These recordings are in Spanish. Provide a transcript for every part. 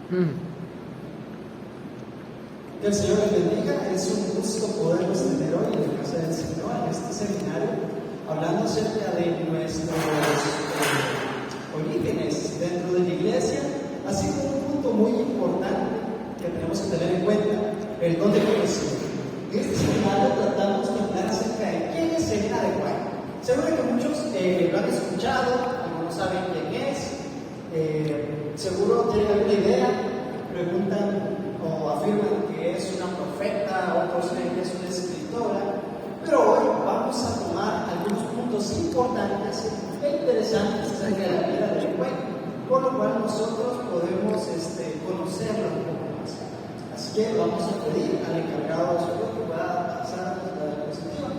Que el Señor les bendiga. Es un gusto poderlos tener hoy en la casa del Señor, en este seminario, hablando acerca de nuestros orígenes dentro de la iglesia, así como un punto muy importante que tenemos que tener en cuenta, el don de Cristo. En este seminario tratamos de hablar acerca de quién es Elena de White. Seguro que muchos lo han escuchado, algunos saben quién es, seguro tienen alguna idea, preguntan o afirman que es una profeta, otros creen que es una escritora, pero hoy vamos a tomar algunos puntos importantes e interesantes acerca de la vida de White, por lo cual nosotros podemos conocerlo un poco más. Así que vamos a pedir al encargado de su que pueda pasar la diapositiva.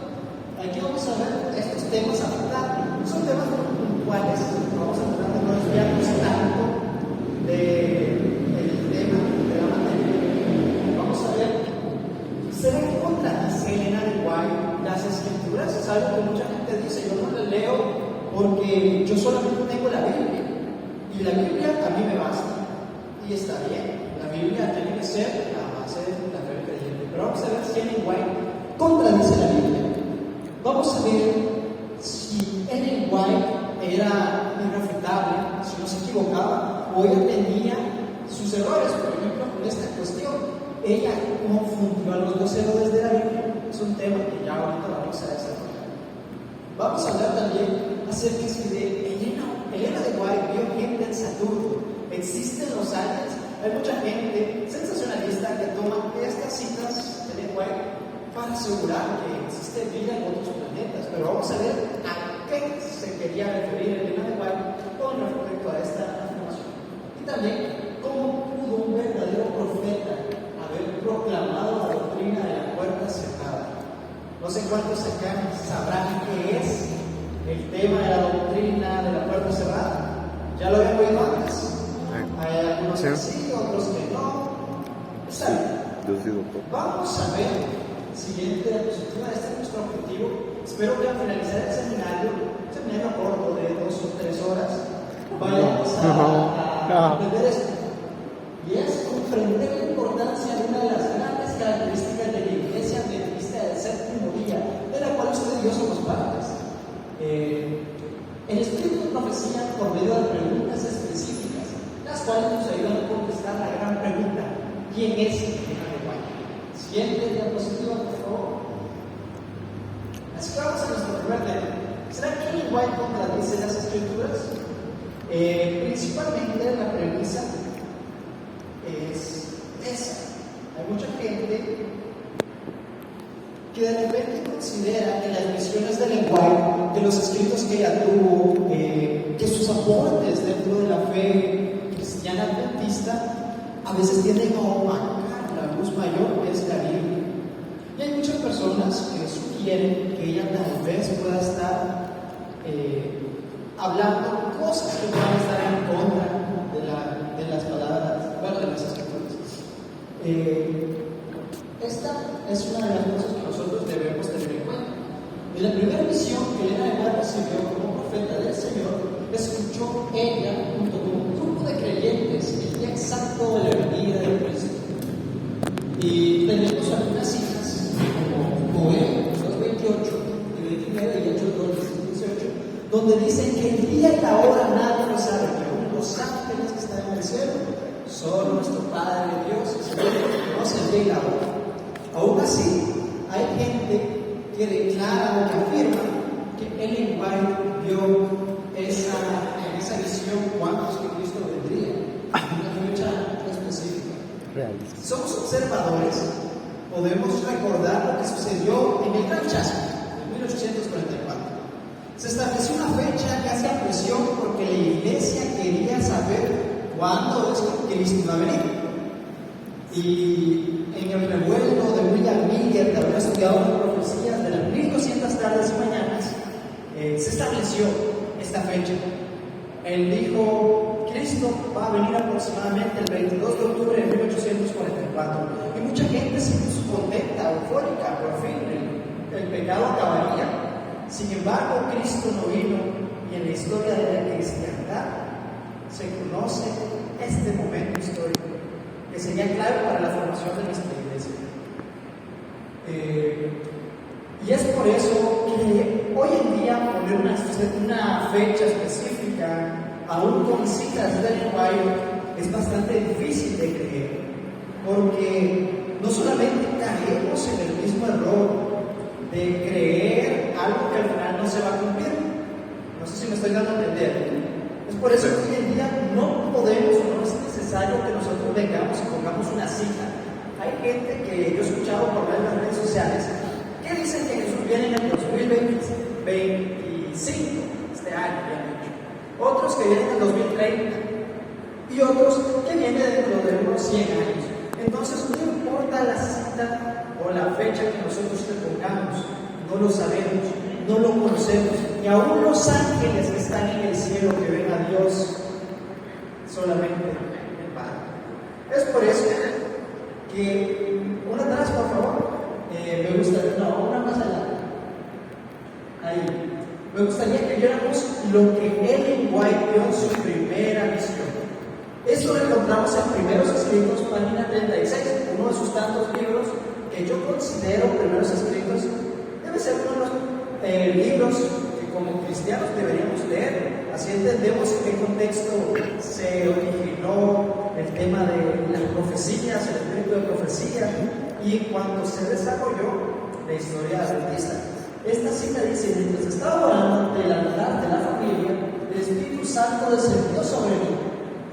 Aquí vamos a ver estos temas a tratar. Son temas muy puntuales. Vamos a tratar de no desviarnos tanto del tema de la materia. Vamos a ver, ¿será que contradice Elena de White las escrituras? Es algo que mucha gente dice, yo no la leo porque yo solamente tengo la Biblia. Y la Biblia a mí me basta. Y está bien. La Biblia tiene que ser la base de la fe creyente. Pero vamos a ver si Elena White contradice la Biblia. Vamos a ver si Ellen White era irrefutable, si no se equivocaba, o ella tenía sus errores. Por ejemplo, en esta cuestión, ella confundió a los 12 héroes de la Biblia. Es un tema que ya ahorita vamos a desarrollar. Vamos a hablar también acerca de Elena de White vio gente en Saturno. ¿Existen los aliens? Hay mucha gente sensacionalista que toma estas citas de Ellen White para asegurar que existe vida en otros planetas, pero vamos a ver a qué se quería referir Elena de White con respecto a esta afirmación. Y también cómo pudo un verdadero profeta haber proclamado la doctrina de la puerta cerrada. No sé cuántos acá sabrán qué es el tema de la doctrina de la puerta cerrada. ¿Ya lo habían oído antes? Hay algunos que sí, otros que no. Está bien. Vamos a ver siguiente diapositiva. Este es nuestro objetivo. Espero que al finalizar el seminario corto de 2 o 3 horas, vayamos a aprender esto. Y es comprender la importancia de una de las grandes características de la Iglesia Adventista del Séptimo Día, de la cual usted y yo somos partes. El espíritu de profecía por medio de preguntas específicas, las cuales nos ayudan a contestar la gran pregunta: ¿quién es Elena de White? Siguiente diapositiva, por favor. Así que vamos a nuestro primer tema. ¿Será que Ellen White contradice las escrituras? Principalmente la premisa es esa. Hay mucha gente que de repente considera que las misiones de Ellen White, que los escritos que ella tuvo, que sus aportes dentro de la fe cristiana adventista a veces tienden a opacar la luz mayor que es la Biblia. Y hay muchas personas que sugieren que ella tal vez pueda estar hablando cosas que puedan estar en contra de las palabras, bueno, de las escrituras. Esta es una de las cosas que nosotros debemos tener en cuenta. En la primera misión que Elena de White recibió como profeta del Señor, escuchó ella junto con un grupo de creyentes el día exacto de la venida de Cristo. Y tenemos algunas citas como Joel 2:28 y 29 y Hechos 2:18, donde dicen que el día y la hora nadie lo sabe, que aún los ángeles que están en el cielo, solo nuestro Padre Dios conoce el día y la hora. Aún así, hay gente que declara o que afirma que Ellen White vio en esa visión cuando es que Cristo vendría, en una fecha específica. Si somos observadores, podemos recordar lo que sucedió en el Gran Chasco en 1844. Se estableció una fecha que hacía presión porque la iglesia quería saber cuándo es que Cristo iba a venir. Y en el revuelo de William Miller, que había estudiado las profecías de las 1200 tardes y mañanas, se estableció esta fecha. Él dijo: Cristo va a venir aproximadamente el 22 de octubre de 1844. Y mucha gente se puso contenta, eufórica, por fin el pecado acabaría. Sin embargo, Cristo no vino, y en la historia de la cristiandad se conoce este momento histórico. que sería clave para la formación de nuestra iglesia. Y es por eso que hoy en día poner una fecha específica, aún con citas de White, es bastante difícil de creer, porque no solamente caemos en el mismo error de creer algo que al final no se va a cumplir. No sé si me estoy dando a entender. Es por eso que hoy en día no podemos o no es necesario que nosotros vengamos y pongamos una cita. Hay gente que yo he escuchado por medio de las redes sociales que dicen que Jesús viene en el 2025, este año, ya han dicho. Otros que vienen en el 2030 y otros que vienen dentro de unos 100 años. Entonces, no importa la cita o la fecha que nosotros le pongamos, no lo sabemos, no lo conocemos. Y aún los ángeles que están en el cielo, que ven a Dios, solamente el Padre. Es por eso que, una atrás, por favor, me gustaría, no, una más allá. Ahí. Me gustaría que viéramos lo que Ellen White vio en su primera visión. Eso lo encontramos en Primeros Escritos, página 36, uno de sus tantos libros que yo considero primeros escritos. Debe ser uno de los libros que como cristianos deberíamos leer. Así entendemos en qué contexto se originó el tema de las profecías, el espíritu de profecía, y cuando se desarrolló la historia adventista. Esta cita dice: mientras estaba orando ante el altar de la familia, el Espíritu Santo descendió sobre mí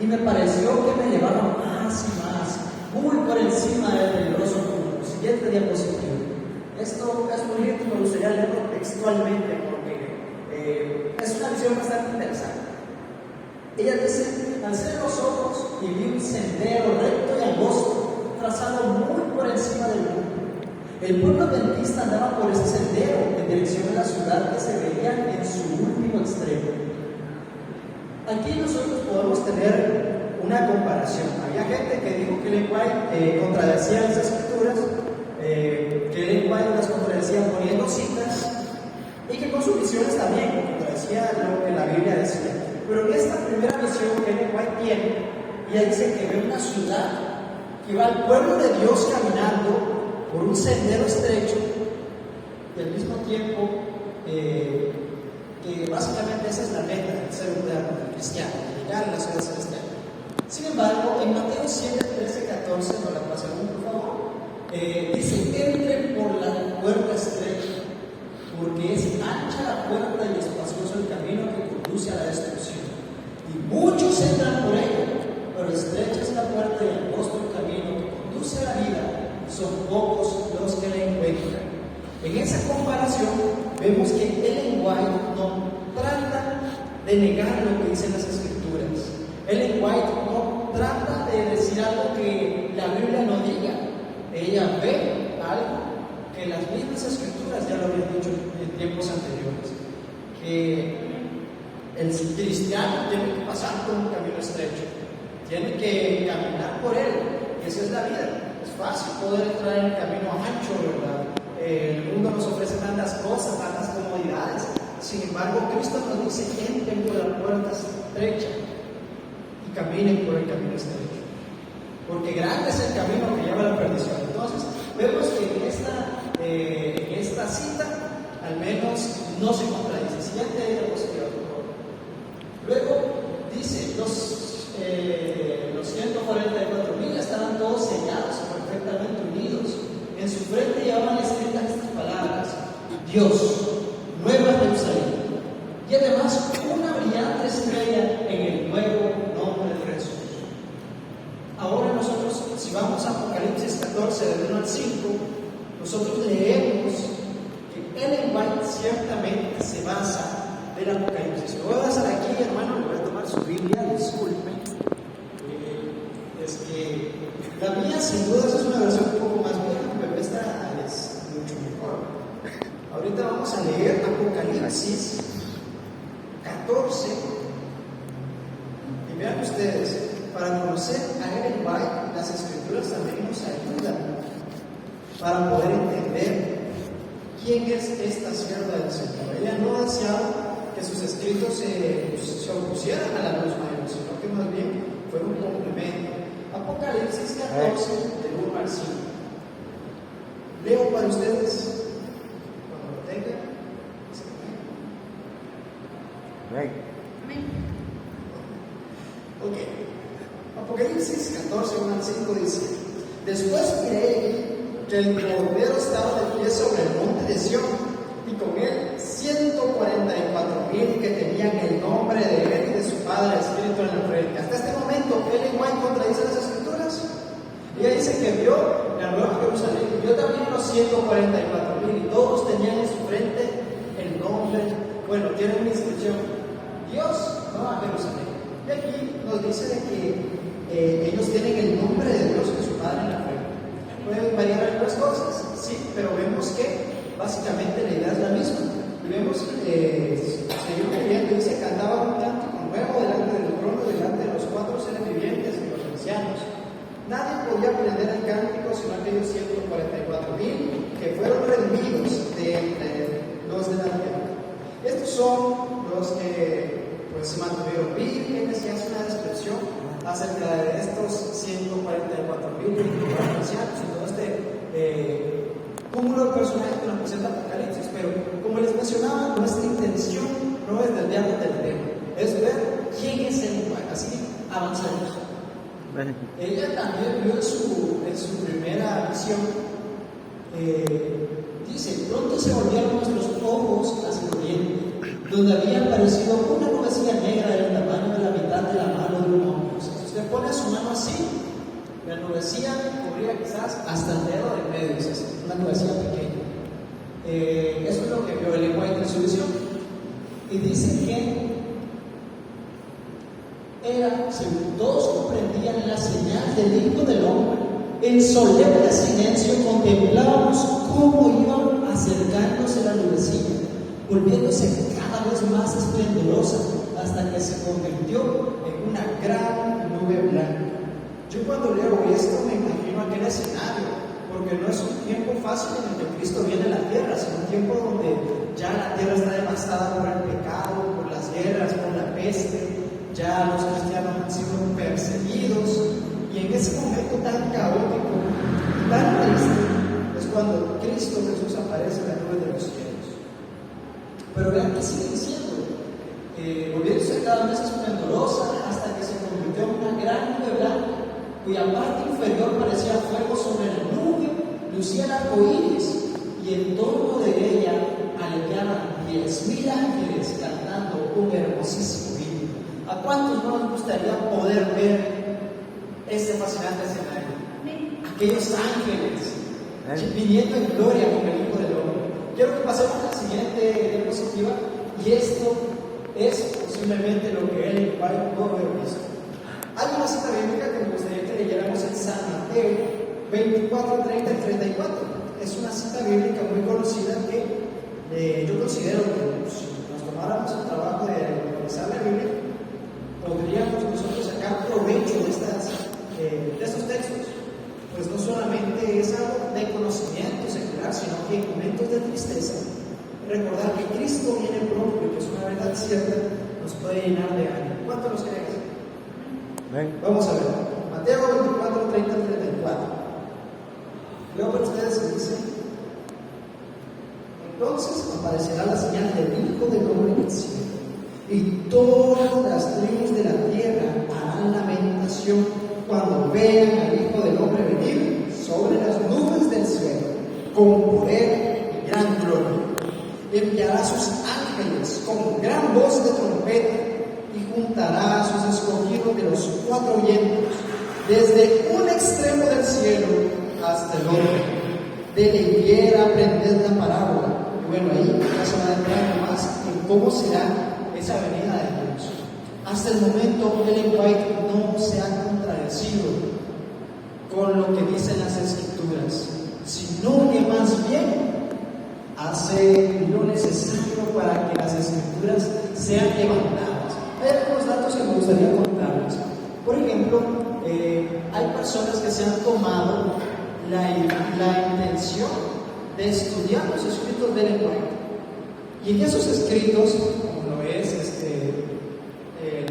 y me pareció que me llevaba más y más, muy por encima del peligroso mundo. Siguiente diapositiva. Esto es muy lindo, me gustaría leerlo textualmente porque es una visión bastante interesante. Ella dice: alcé los ojos y vi un sendero recto y angosto, trazado muy por encima del mundo. El pueblo adventista andaba por ese sendero en dirección a la ciudad que se veía en su último extremo. Aquí nosotros podemos tener una comparación. Había gente que dijo que Ellen White contradecía las escrituras, que Ellen White las contradecía poniendo citas, y que con sus visiones también contradecía lo que la Biblia decía. Pero en esta primera visión que Ellen White tiene, ella dice que ve una ciudad, que va al pueblo de Dios caminando por un sendero estrecho, y al mismo tiempo que básicamente esa es la meta del ser humano, del cristiano, llegar a la ciudad celestial. Sin embargo, en Mateo 7, 13, 14, no la pasemos por favor, dice: entren por la puerta estrecha, porque es ancha la puerta y espacioso el camino que conduce a la destrucción, y muchos entran por ella, pero estrecha es la puerta y angosto el camino que conduce a la vida, son pocos los que la encuentran. En esa comparación vemos que Ellen White no trata de negar lo que dicen las escrituras. Ellen White no trata de decir algo que la Biblia no diga. Ella ve algo que las mismas escrituras ya lo habían dicho en tiempos anteriores, que el cristiano tiene que pasar por un camino estrecho, tiene que caminar por él, que esa es la vida. Es fácil poder entrar en el camino ancho, ¿verdad? El mundo nos ofrece tantas cosas, tantas comodidades. Sin embargo, Cristo nos dice: entren por la puerta estrecha y caminen por el camino estrecho, porque grande es el camino que lleva a la perdición. Entonces, vemos que en esta cita, al menos, no se contradice. Siguiente diapositiva, por favor. Luego dice: los 144,000 estaban todos sellados, perfectamente unidos. En su frente llevaban escritas estas palabras: Dios, Nueva Jerusalén, y además una brillante estrella en el nuevo nombre de Jesús. Ahora nosotros, si vamos a Apocalipsis 14, del 1 al 5, nosotros leemos que Ellen White ciertamente se basa del Apocalipsis. Lo voy a pasar aquí, hermano, le voy a tomar su Biblia, disculpen. Es que la mía, sin dudas, es una versión un poco más vieja, pero esta es mucho mejor. Ahorita vamos a leer Apocalipsis 14. Y vean ustedes, para conocer a Ellen White, las escrituras también nos ayudan para poder entender quién es esta sierva del Señor. Ella no deseaba que sus escritos se opusieran a la luz mayor, sino que más bien fue un complemento. Apocalipsis 14, Ok. Apocalipsis 14, 1 al 5 dice: Después miré que el Cordero estaba de pie sobre el monte de Sión, y con él 144,000 que tenían el nombre de él y de su Padre escrito en la frente. Hasta este momento, Ellen White contradice las Escrituras. Ella dice que vio la Nueva Jerusalén, y vio también los 144,000, y todos tenían en su frente el nombre. Bueno, tienen una inscripción: Dios, Nueva Jerusalén. Y aquí nos dice de que ellos tienen el nombre de Dios y de su Padre en la frente. Pueden variar algunas cosas, sí, pero vemos que básicamente la idea es la misma. Y vemos que seguimos leyendo, dice: Cantaba un cántico nuevo delante del trono, delante de los 4 seres vivientes y los ancianos. Nadie podía aprender el cántico sino aquellos 144,000 que fueron redimidos de los de la tierra. Estos son los que pues se mantuvieron vírgenes, y hace una descripción acerca de estos 144,000 ancianos y todo este cúmulo de personajes que nos presenta Apocalipsis. Pero como les mencionaba, nuestra intención no es desviarnos del tema, es ver quién es el igual. Así avanzamos. Ella también vio en su primera visión, dice: Pronto se volvieron nuestros ojos hacia el oriente, donde había aparecido una nubecilla negra del tamaño de la mitad de la mano de un hombre. O sea, si usted pone su mano así, la nubecilla cubría quizás hasta el dedo del medio, es una nubecilla pequeña. Eso es lo que vio Ellen White en su visión. Y dice que era, según todos comprendían, la señal del Hijo del Hombre. En solemne silencio contemplábamos cómo iba acercándose la nubecilla, volviéndose cada vez más esplendorosa, hasta que se convirtió en una gran nube blanca. Yo cuando leo esto me imagino aquel escenario, porque no es un tiempo fácil en el que Cristo viene a la tierra, sino un tiempo donde ya la tierra está devastada por el pecado, por las guerras, por la peste. Ya los cristianos han sido perseguidos, y en ese momento tan caótico, tan triste, es cuando Cristo Jesús aparece en la nube de los cielos. Pero vean que sigue diciendo, volviéndose cada vez esplendorosa, hasta que se convirtió en una gran nube blanca, cuya parte inferior parecía fuego sobre la nube, lucía el arco iris, y en torno de ella aleteaban 10,000 ángeles cantando un hermosísimo himno. ¿A cuántos no nos gustaría poder ver este fascinante escenario? Aquellos ángeles viniendo en gloria con el Hijo del Hombre. Quiero que pasemos a la siguiente diapositiva, y esto es posiblemente lo que Ellen White no había visto. Hay una cita bíblica que me gustaría que leyéramos en San Mateo 24, 30 y 34. Es una cita bíblica muy conocida que yo considero que si nos tomáramos el trabajo de revisar la Biblia, podríamos nosotros sacar provecho de estos textos. Pues no solamente es algo de conocimiento secular, sino que en momentos de tristeza, recordar que Cristo viene pronto y que es una verdad cierta, nos puede llenar de ánimo. ¿Cuánto nos crees? Vamos a ver, Mateo 24, 30 y 34. Luego para ustedes se dice: Entonces aparecerá la señal del Hijo del Hombre en el cielo, y todas las tribus de la tierra harán lamentación cuando vean al Hijo del Hombre venir sobre las nubes del cielo, con poder y gran gloria. Enviará a sus ángeles con gran voz de trompeta, y juntará a sus escogidos de los 4 vientos, desde un extremo del cielo hasta el otro. De leyera aprended la parábola. Y bueno, ahí ya se va a entrar más en cómo será esa venida de Dios. Hasta el momento, Ellen White no se ha contradecido con lo que dicen las Escrituras, sino que más bien hace lo necesario para que las Escrituras sean levantadas. Hay algunos datos que me gustaría contarles. Por ejemplo, hay personas que se han tomado la intención de estudiar los escritos de Ellen White, y en esos escritos, como lo es el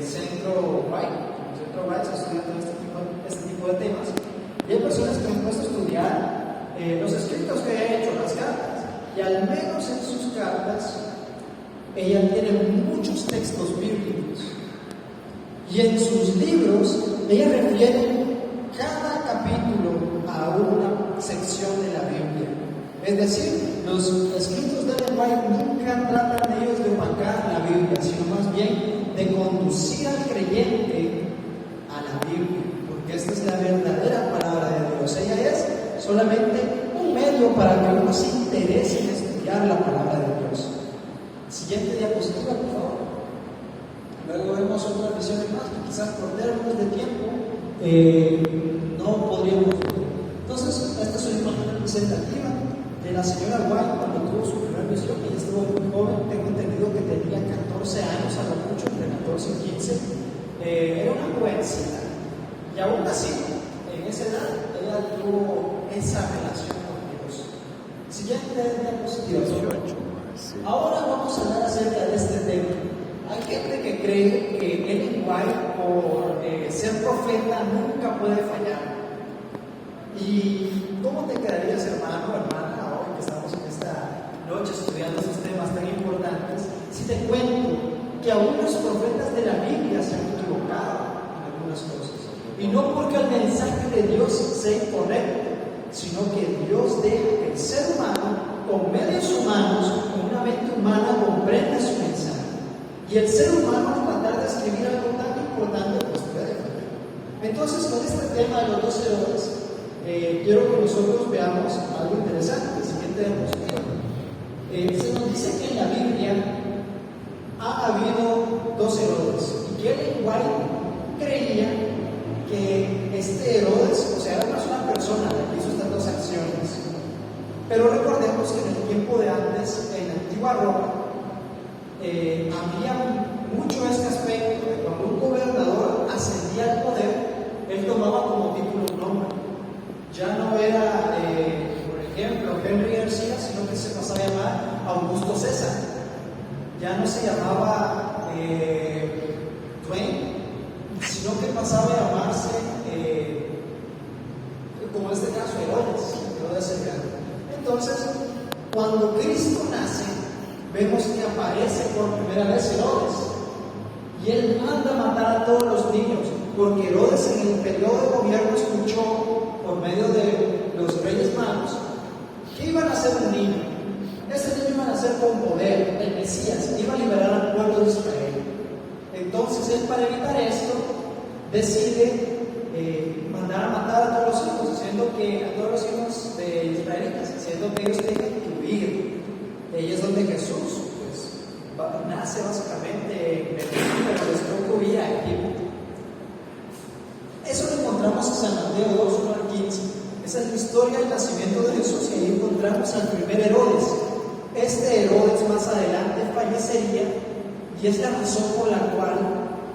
Centro White se estudia todo este tipo de temas, y hay personas que han puesto a estudiar los escritos que ha hecho, las cartas, y al menos en sus cartas ella tiene muchos textos bíblicos Y en sus libros, ella refiere cada capítulo a una sección de la Biblia. Es decir, los escritos de Ellen White nunca tratan ellos de opacar la Biblia, sino más bien de conducir al creyente a la Biblia, porque esta es la verdadera palabra de Dios. Ella es solamente un medio para que uno se interese en estudiar la palabra de Dios. Siguiente diapositiva, por favor. Luego vemos otras visiones más que quizás por términos de tiempo no podríamos ver. Entonces, esta es una imagen representativa de la señora White cuando tuvo su primera visión. Ella estuvo muy joven, tengo entendido que tenía 14 años a lo mucho, entre 14 y 15. Era una jovencita. Y aún así, en esa edad, ella tuvo esa relación con Dios. Siguiente diapositiva. Ahora vamos a hablar acerca de este tema. Hay gente que cree que Ellen White, por ser profeta, nunca puede fallar. ¿Y cómo te quedarías, hermano o hermana, ahora que estamos en esta noche estudiando estos temas tan importantes, si te cuento que aún los profetas de la Biblia se han equivocado en algunas cosas? Y no porque el mensaje de Dios sea incorrecto, sino que Dios deja que el ser humano, con medios humanos, con una mente humana, comprenda su mensaje. Y el ser humano, al tratar de escribir algo tan importante, pues puede fallar. Entonces, con este tema de los 12 Herodes, quiero que nosotros veamos algo interesante. Siguiente diapositiva. Se nos dice que en la Biblia ha habido 12 Herodes, y que Ellen White creía que este Herodes, o sea, era una persona que hizo estas dos acciones. Pero recordemos que en el tiempo de antes, en la antigua Roma, había mucho este aspecto de cuando un gobernador ascendía al poder, él tomaba como título un nombre. Ya no era, por ejemplo, Henry García, sino que se pasaba a llamar Augusto César. Ya no se llamaba Twain, sino que pasaba a llamarse, como en este caso, Herodes el Grande. Entonces, cuando Cristo nace, vemos que aparece por primera vez Herodes, y él manda a matar a todos los niños, porque Herodes en el periodo de gobierno escuchó por medio de los reyes magos que iban a ser un niño. Ese niño iba a nacer con poder, el Mesías, iba a liberar al pueblo de Israel. Entonces él, para evitar esto, decide mandar a matar a todos los hijos, haciendo que a todos los hijos de israelitas, haciendo que ellos tengan que huir. Ahí es donde Jesús nace básicamente en el pero les tocó huir a Egipto. Eso lo encontramos en San Mateo 2, 1 al 15. Esa es la historia del nacimiento de Jesús, y ahí encontramos al primer Herodes. Este Herodes más adelante fallecería, y es la razón por la cual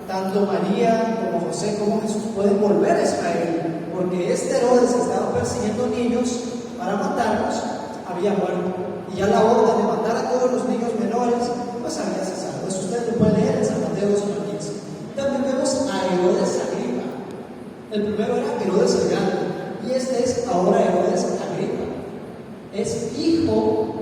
tanto María como José como Jesús pueden volver a Israel, porque este Herodes que estaba persiguiendo niños para matarlos había muerto, y ya la orden de matar a todos los niños menores pues había cesado. Eso usted lo puede leer en San Mateo 2:15. También vemos a Herodes Agripa. El primero era Herodes el Grande, y este es ahora Herodes Agripa. Es hijo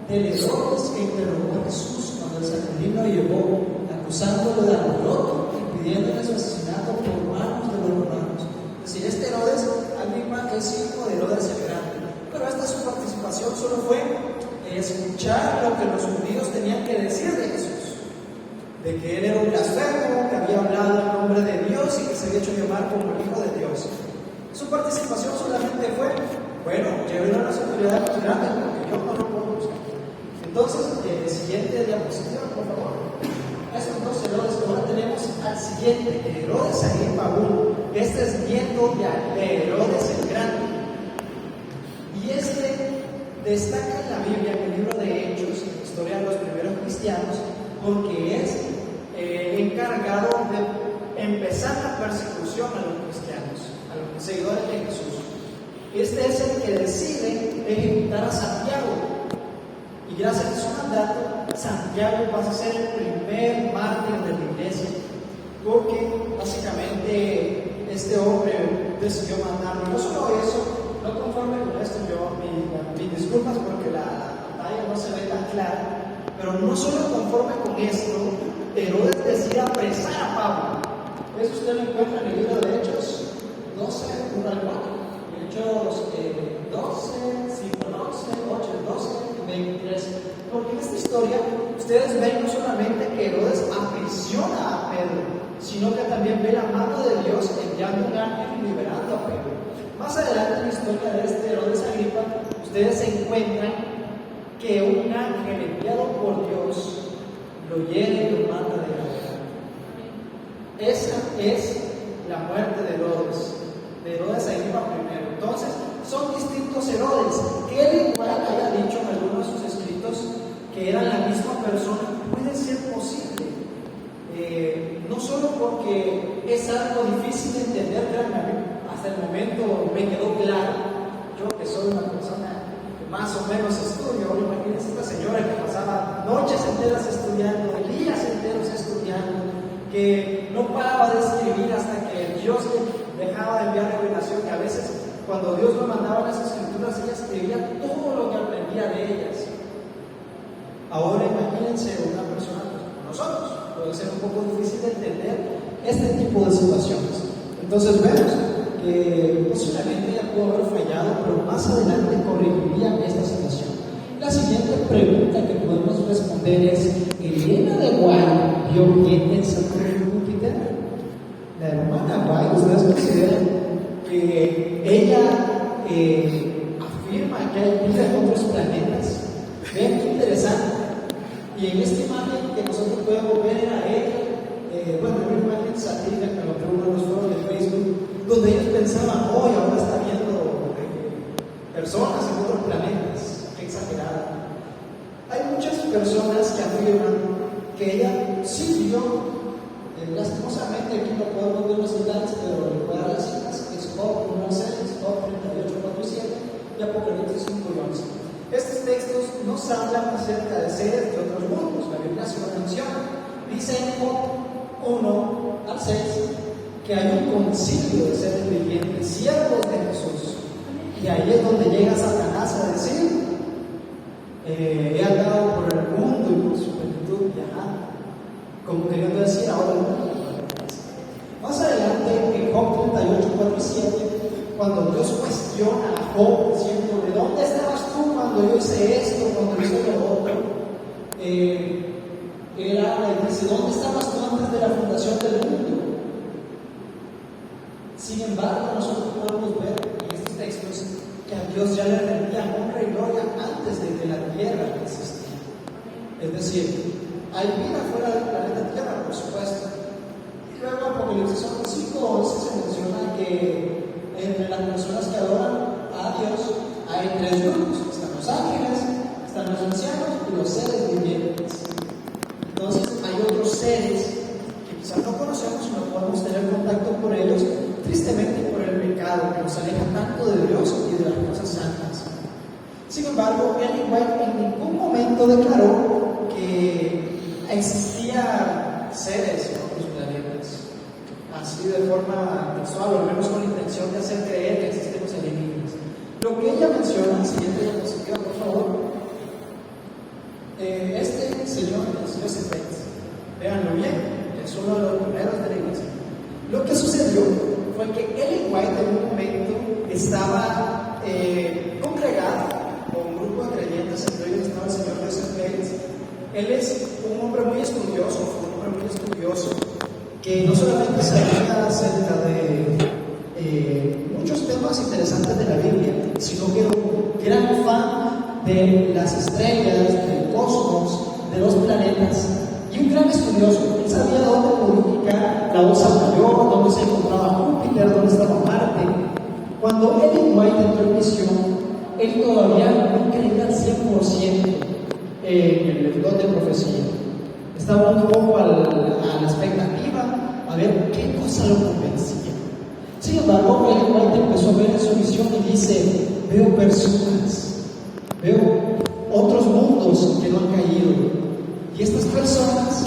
del Herodes que interrogó a Jesús cuando el Sanedrín lo llevó, acusándolo de alboroto y pidiéndole su asesinato por manos de los romanos. Es decir, este Herodes Agripa es hijo de Herodes el Grande. Pero esta su participación solo fue escuchar lo que los judíos tenían que decir de Jesús, de que él era un blasfemo, que había hablado en nombre de Dios y que se había hecho llamar como el Hijo de Dios. Su participación solamente fue, bueno, llévenlo a las autoridades más grandes porque yo no lo puedo buscar. Entonces, siguiente diapositiva, por favor. Estos dos Herodes, ahora tenemos al siguiente, Herodes Agripa I. Este es nieto de Herodes el Grande. Y este destaca en la Biblia, en el libro de Hechos, en la historia de los primeros cristianos, porque es encargado de empezar la persecución a los cristianos, a los seguidores de Jesús. Este es el que decide ejecutar a Santiago, y gracias a su mandato, Santiago pasa a ser el primer mártir de la iglesia, porque básicamente este hombre decidió matarlo. No solo eso, no conforme con esto, mis disculpas porque la pantalla no se ve tan clara, pero no solo conforme con esto, Herodes decide apresar a Pablo. Eso usted lo encuentra en el libro de Hechos 12, 1 al 4. Hechos 12, 5 al 11, 8 al 12, 23. Porque en esta historia ustedes ven no solamente que Herodes aprisiona a Pedro, sino que también ve la mano de Dios enviando un ángel y liberando a Pedro. Más adelante en la historia de este Herodes Agripa, ustedes se encuentran que un ángel enviado por Dios lo lleva y lo manda de la guerra. Esa es la muerte de Herodes Agripa primero. Entonces, son distintos Herodes, que él igual haya dicho en algunos de sus escritos que eran la misma persona. Puede ser posible, no solo porque es algo difícil de entender, hasta el momento me quedó claro, yo que soy una persona que más o menos estudio, imagínense esta señora que pasaba noches enteras estudiando, días enteros estudiando, que no paraba de escribir hasta que Dios le dejaba de enviar revelación, que a veces cuando Dios me mandaba las escrituras ella escribía todo lo que aprendía de ellas. Ahora imagínense una persona como nosotros, puede ser un poco difícil de entender este tipo de situaciones. Entonces vemos que posiblemente ella pudo haber fallado, pero más adelante corregiría esta situación. La siguiente pregunta que podemos responder es: ¿Elena de White vio bien en Saturno y Júpiter? La hermana White, ¿ustedes consideran que ella afirma que hay vida en otros planetas? Vean qué interesante. Y en esta imagen que nosotros podemos ver a ella, una imagen satírica que lo tengo en los foros de Facebook, donde ellos pensaban, ahora está viendo personas en otros planetas. Qué exagerado. Hay muchas personas que afirman que ella sí vio, lastimosamente aquí no podemos ver los detalles, pero le voy a dar las citas: es Job 1:6, Job 38:4-7 y Apocalipsis 5:11. Estos textos nos hablan acerca de seres de otros mundos. La Biblia se lo menciona. Dice en Job 1-6 que hay un concilio de seres vivientes, siervos de Jesús. Y ahí es donde llega Satanás a decir: he andado por el mundo y por su plenitud viajando. Como queriendo decir, ahora el mundo. Más adelante, en Job 38:4-7, cuando Dios cuestiona a Job diciendo: ¿de dónde estabas tú cuando yo hice esto, cuando yo hice lo otro? Él habla y dice: ¿dónde estabas tú antes de la fundación del mundo? Sin embargo, nosotros podemos ver en estos textos que a Dios ya le rendía honra y gloria antes de que la tierra existiera. Es decir, hay vida fuera del planeta Tierra, por supuesto. Y luego en Apocalipsis 5:11 se menciona que entre las personas que adoran a Dios hay tres grupos: están los ángeles, están los ancianos y los seres vivientes. Entonces hay otros seres que quizás no conocemos y no podemos tener contacto con ellos, tristemente por el pecado que nos aleja tanto de Dios y de las cosas santas. Sin embargo, Ellen White en ningún momento declaró que existían seres en otros planetas, así de forma textual, o al menos con la intención de hacer creer que existen los alienígenas. Lo que ella menciona, siguiente diapositiva, por favor, este señor es Joseph Bates. Véanlo bien, es uno de los primeros de la iglesia. Lo que sucedió fue que Ellen White en un momento estaba congregada con un grupo de creyentes, entre ellos estaba el señor Joseph Bates. Él es un hombre muy estudioso, que no solamente sabía acerca de muchos temas interesantes de la Biblia, sino que era un gran fan de las estrellas, del cosmos, de los planetas, y un gran estudioso. Él sabía dónde codificar la Osa Mayor, dónde se encontraba Júpiter, dónde estaba Marte. Cuando Ellen White entró en misión, él todavía no creía al 100% en el don de profecía. Estaba un poco a la expectativa a ver qué cosa lo convencía. Sin embargo, Ellen White empezó a ver en su visión y dice: veo personas, veo otros mundos que no han caído, y estas personas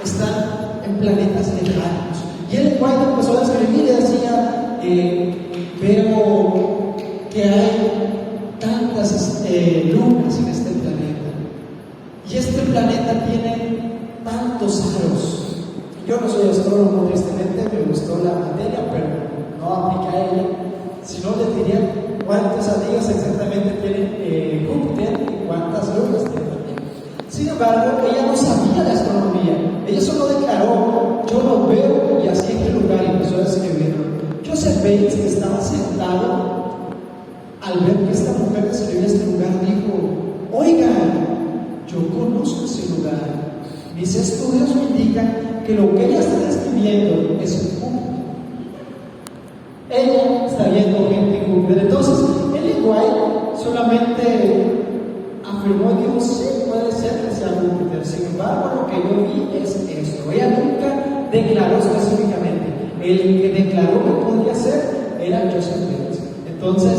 están en planetas lejanos. Y Ellen White empezó a escribir y decía: veo que hay tantas lunas en este planeta, y este planeta tiene tantos aros. Yo no soy astrónomo, tristemente, me la materia, pero no aplica a ella. Si no, les diría cuántos anillos exactamente tiene Júpiter y cuántas lunas tiene. Sin embargo, ella no sabía de astronomía. Ella solo declaró: yo lo veo y así en qué lugar, y empezó a escribirlo. Joseph Bates, que estaba sentado, al ver que esta mujer escribía este lugar, dijo: oigan, yo conozco ese lugar. Mis estudios me indican que lo que ella está describiendo es un Júpiter. Ella está viendo gente en Júpiter. Entonces, Ellen White solamente afirmó: Dios, sí, puede ser que sea Júpiter. Sin embargo, lo que yo vi es esto. Ella nunca declaró específicamente. El que declaró que podía ser era Joseph Bates. Entonces,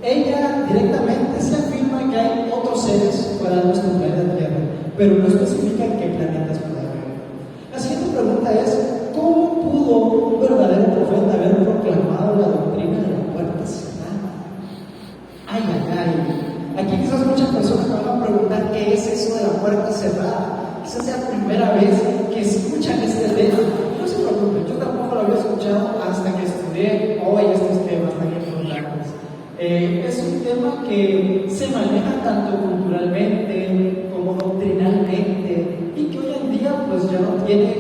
ella directamente se afirma que hay otros seres fuera de nuestro planeta Tierra, pero no especifica en qué planetas puede haber. La siguiente pregunta es: ¿cómo pudo un verdadero profeta haber proclamado la doctrina de la puerta cerrada? Ay, ay, ay. Aquí quizás muchas personas van a preguntar qué es eso de la puerta cerrada. Quizás sea la primera vez que escuchan este tema. No se preocupen, yo tampoco lo había escuchado hasta que estudié hoy estos temas tan importantes. Es un tema que se maneja tanto culturalmente como doctrinalmente y que hoy en día pues ya no tiene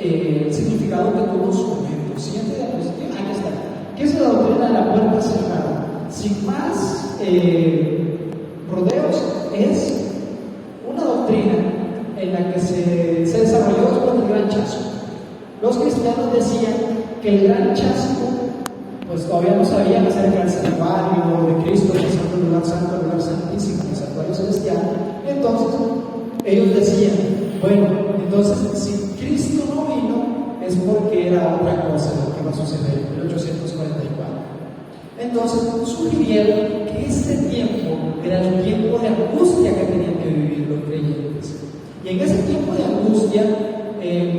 el significado que tuvo en su momento. Siguiente diapositiva, aquí está. ¿Qué es la doctrina de la puerta cerrada? Sin más rodeos, es una doctrina en la que se desarrolló después del gran chasco. Los cristianos decían que el gran chasco, pues todavía no sabían acerca del santuario de Cristo, pasando del lugar santo al lugar santísimo, el santuario celestial. Entonces, ellos decían: bueno, entonces si Cristo no vino, es porque era otra cosa lo que va a suceder en 1844. Entonces, sugirieron que este tiempo era el tiempo de angustia que tenían que vivir los creyentes. Y en ese tiempo de angustia,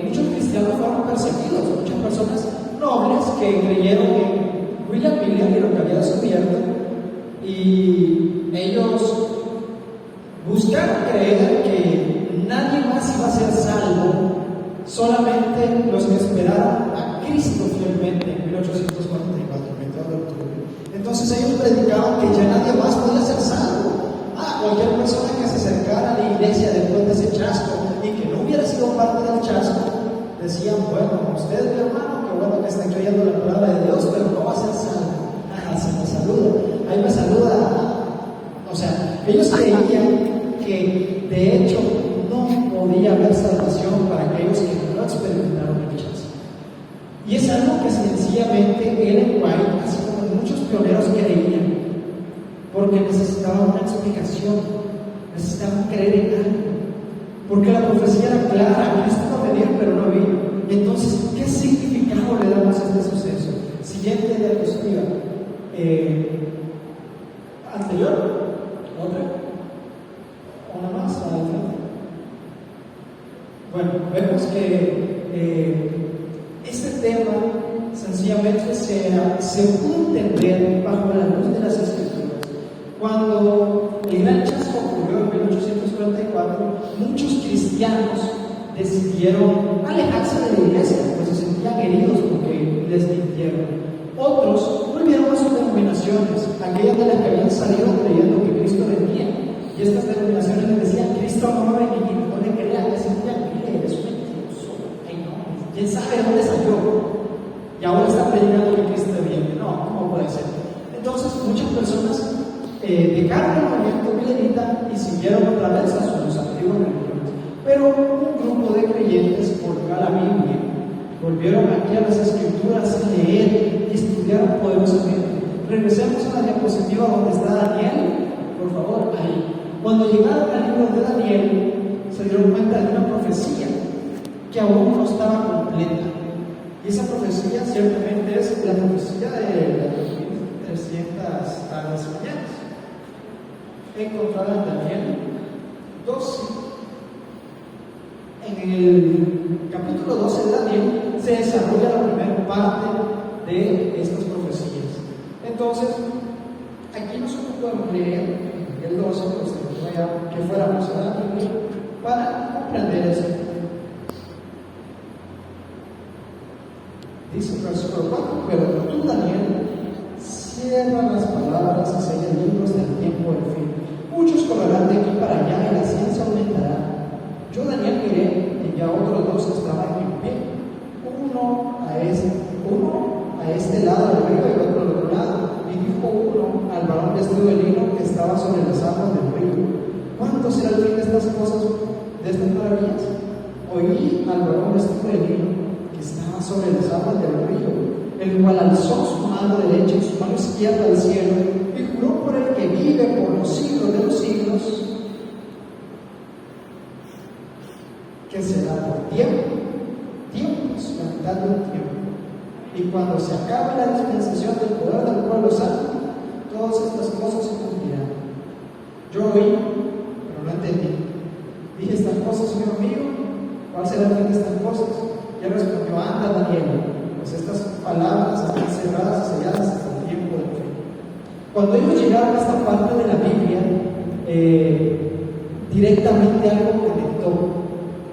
muchos cristianos fueron perseguidos, muchas personas nobles que creyeron en William Miller y lo que había descubierto, y ellos buscaron creer que nadie más iba a ser salvo, solamente los que esperaron a Cristo fielmente en 1844, 22 de octubre. Entonces ellos predicaban que ya nadie más podía ser salvo. Cualquier persona que se acercara a la iglesia después de ese chasco y que no hubiera sido parte del chasco, decían: bueno, usted es mi hermano, qué bueno que está creyendo la palabra de Dios, pero no va a ser salvo. Se me saluda, ahí me saluda. O sea, ellos creían que de hecho no podía haber salvación para aquellos que no experimentaron el chasco. Y es algo que sencillamente Ellen White, así como muchos pioneros, creían, porque necesitaban una explicación, necesitaban creer en algo, porque la profecía era clara: Cristo va a venir, pero no vino. Entonces, ¿qué significado le damos a este suceso? Siguiente diapositiva. Anterior, otra, una más, adelante. Bueno, vemos que este tema sencillamente se pudo entender bajo la luz de las Escrituras. Cuando el gran chasco ocurrió en 1844, muchos cristianos decidieron alejarse de la iglesia, pues se sentían heridos porque les mintieron. Otros volvieron a sus denominaciones, aquellas de las que habían salido creyendo que Cristo venía. Y estas denominaciones les decían: Cristo no va a venir, no le crean, les decían: mire, eres un mentiroso. Ay, no, quién sabe de dónde salió. Y ahora está predicando que Cristo viene. No, ¿cómo puede ser? Entonces, muchas personas dejaron el movimiento milenita y siguieron otra vez a sus antiguos religiones. Pero un grupo de creyentes volvió a la Biblia, volvieron aquí a las Escrituras a leer y estudiar poderosamente. Regresemos a la diapositiva donde está Daniel, por favor, ahí. Cuando llegaron al libro de Daniel, se dieron cuenta de una profecía que aún no estaba completa. Y esa profecía ciertamente es la profecía de las 2300 tardes y mañanas. Encontrada en Daniel 12. En el capítulo 12 de Daniel se desarrolla la primera parte de estas profecías. Entonces, aquí nosotros podemos leer el 12, pues que fuéramos a la Biblia para comprender esto. dice el versículo 4, pero tú, Daniel, cierra las palabras y sella libros del tiempo del fin. Muchos correrán de aquí para allá y la ciencia aumentará. Yo, Daniel, miré y ya otros dos estaban en pie, uno a este lado del río y otro al otro lado. Y dijo uno al varón vestido de lino que estaba sobre las aguas del río: ¿cuándo será el fin de estas cosas, de estas maravillas? Oí al varón vestido de lino que estaba sobre las aguas del río, el cual alzó su mano derecha y su mano izquierda al cielo y juró por el que vive por los siglos de los siglos, que será por tiempos, la mitad de un tiempo. Y cuando se acabe la dispensación del poder del pueblo santo, todas estas cosas se cumplirán. Yo oí, pero no entendí. Dije: estas cosas, Señor mío, ¿cuál será el fin de estas cosas? Y él respondió: anda, Daniel, pues estas palabras están cerradas y selladas hasta el tiempo del fin. Cuando ellos llegaron a esta parte de la Biblia, directamente algo conectó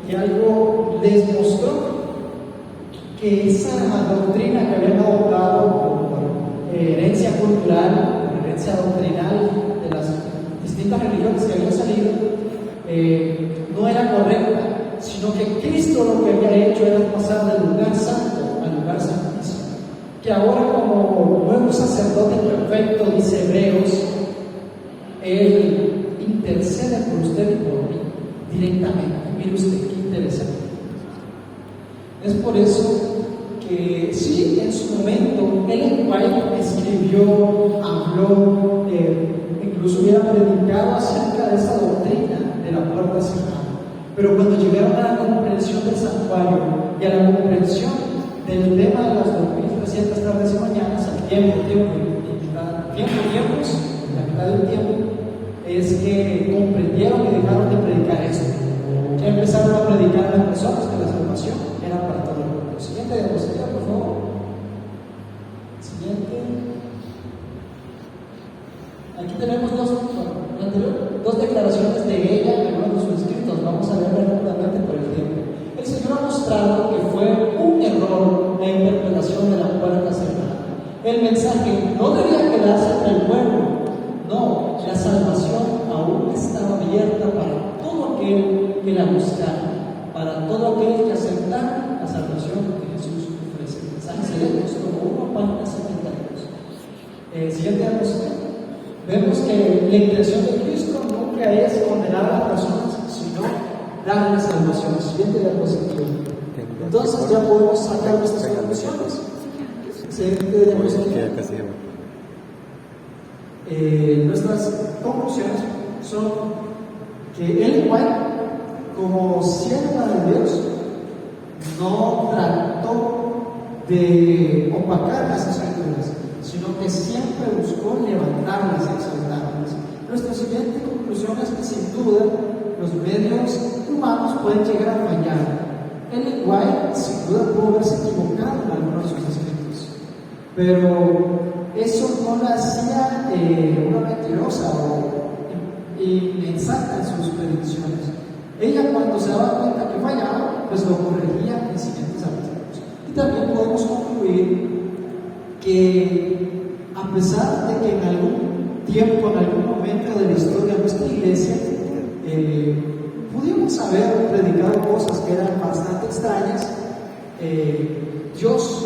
y algo les mostró que esa doctrina que habían adoptado por herencia cultural, por herencia doctrinal de las distintas religiones que habían salido, no era correcta, sino que Cristo lo que había hecho era pasar del lugar santo al lugar santísimo. Que ahora, como nuevo sacerdote perfecto, dice Hebreos, Él intercede por usted y por mí directamente. Mire usted qué interesante. Es por eso que sí, en su momento, Ellen White escribió, habló, incluso hubiera predicado acerca de esa doctrina de la puerta cerrada. Pero cuando llegaron a la comprensión del santuario y a la comprensión del tema de las 2300 tardes y mañanas, al tiempos, la mitad del tiempo, es que comprendieron y dejaron de predicar esto. Ya empezaron a predicar a las personas que la salvación era para todo el mundo. Siguiente diapositiva, por favor. Siguiente. Aquí tenemos dos declaraciones de ella en uno de sus escritos. Vamos a verla rápidamente por el tiempo. El Señor ha mostrado que fue un error la interpretación de la puerta cerrada. El mensaje no debía quedarse entre el pueblo. No, la salvación aún estaba abierta para todo aquel que la buscara, para todo aquel que aceptara la salvación que Jesús ofrece. El mensaje sería como 1 página 72. Siguiente diapositiva. Vemos que la intención de Cristo nunca es condenar a las personas, sino darles salvación. Siguiente diapositiva. Entonces ya podemos sacar nuestras conclusiones. Siguiente diapositiva. Nuestras conclusiones son que Ellen White, como sierva de Dios, no trató de opacar las escrituras, sino que siempre buscó levantarlas y exaltarlas. Nuestra siguiente conclusión es que sin duda los medios humanos pueden llegar a fallar. Ellen White sin duda pudo haberse equivocado en algunos de sus escritos, pero eso no la hacía una mentirosa o inexacta en sus predicciones. Ella, cuando se daba cuenta que fallaba, pues lo corregía en siguientes artículos. Y también podemos concluir que a pesar de que en algún tiempo, en algún momento de la historia de nuestra iglesia, pudimos haber predicado cosas que eran bastante extrañas, Dios